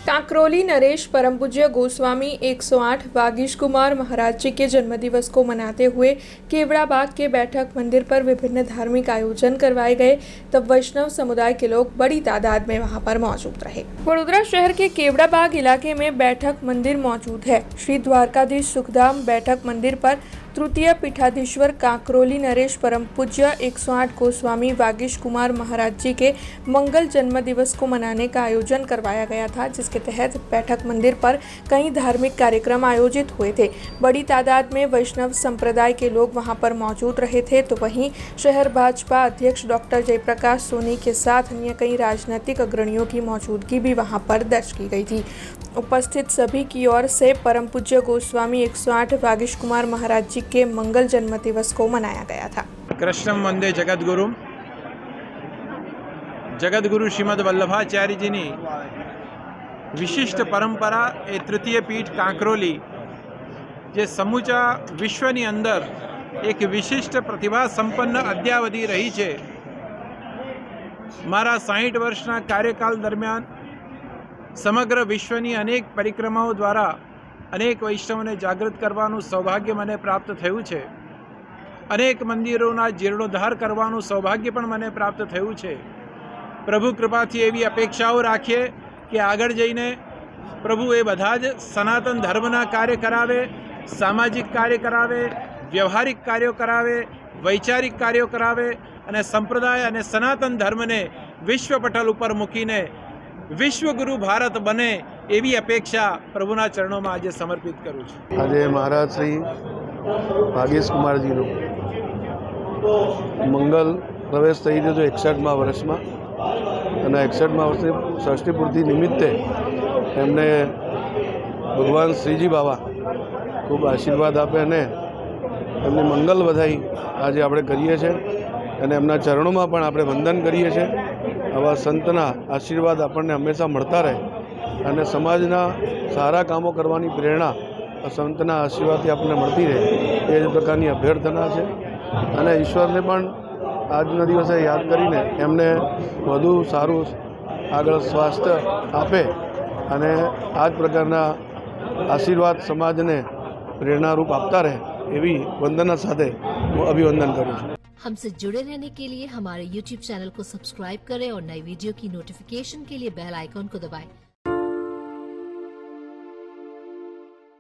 कांकरोली नरेश परम पूज्य गोस्वामी 108 वागीश कुमार महाराज जी के जन्मदिवस को मनाते हुए केवड़ा बाग के बैठक मंदिर पर विभिन्न धार्मिक आयोजन करवाए गए। तब वैष्णव समुदाय के लोग बड़ी तादाद में वहां पर मौजूद रहे। वडोदरा शहर के केवड़ा बाग इलाके में बैठक मंदिर मौजूद है। श्री द्वारकाधीश सुखधाम बैठक मंदिर पर तृतीय पीठाधीश्वर कांकरोली नरेश परम पूज्य 108 गोस्वामी वागीश कुमार महाराज जी के मंगल जन्म दिवस को मनाने का आयोजन करवाया गया था, जिसके तहत बैठक मंदिर पर कई धार्मिक कार्यक्रम आयोजित हुए थे। बड़ी तादाद में वैष्णव संप्रदाय के लोग वहां पर मौजूद रहे थे। तो वहीं शहर भाजपा अध्यक्ष डॉक्टर जयप्रकाश सोनी के साथ अन्य कई राजनीतिक अग्रणियों की मौजूदगी भी वहां पर दर्ज की गई थी। उपस्थित सभी की ओर से परम पूज्य गोस्वामी 108 वागीश कुमार महाराज जी के मंगल जन्म दिवस को मनाया गया था। कृष्णम वंदे जगद्गुरु जगद्गुरु श्रीमद वल्लभाचार्य जी की विशिष्ट परंपरा ए तृतीय पीठ कांकरोली जे समूचा विश्वनी अंदर एक विशिष्ट प्रतिभा संपन्न अद्यावधि रही है। मारा 60 वर्षना कार्यकाल दरमियान समग्र विश्वनी अनेक परिक्रमाओं द्वारा अनेक वैष्णवों जागृत करवानुं सौभाग्य मने प्राप्त थयुं छे। अनेक मंदिरों जीर्णोद्धार करवानुं सौभाग्य पण मने प्राप्त थयुं छे। प्रभु कृपाथी एवी अपेक्षाओं राखीए कि आगळ जईने प्रभु ए बधा ज सनातन धर्मना कार्य करावे, सामाजिक कार्य करावे, व्यवहारिक कार्यों करावे, वैचारिक कार्यों करावे अने संप्रदाय अने सनातन धर्म ने विश्व पटल पर मूकीने विश्वगुरु भारत बने एवी अपेक्षा प्रभुना चरणों में आज समर्पित करूँ छूं। आज महाराज श्री वागीश कुमार जी मंगल प्रवेश थई गयो 61मा वर्षमां અને 61मा वर्षे षष्ठी पूर्ति निमित्ते एमने भगवान श्रीजी बाबा खूब आशीर्वाद आपे अने एमनी मंगल बधाई आज आपणे करीए छे अने एमना चरणों पण आपणे वंदन करीए छे। आवा संतना आशीर्वाद આપણને हमेशा મળતા રહે અને સમાજના સારા કામો કરવાની પ્રેરણા સંતના આશીર્વાદથી આપણને મળતી રહે એ જ પ્રકારની અભ્યર્થના છે અને ઈશ્વરને પણ આજના દિવસે યાદ કરીને એમને વધુ સારું આગળ સ્વાસ્થ્ય આપે અને આ જ પ્રકારના આશીર્વાદ સમાજને પ્રેરણારૂપ આપતા રહે એવી વંદના સાથે હું અભિવંદન કરું છું। हमसे जुड़े रहने के लिए हमारे YouTube चैनल को सब्सक्राइब करें और नई वीडियो की नोटिफिकेशन के लिए बेल आइकॉन को दबाएं।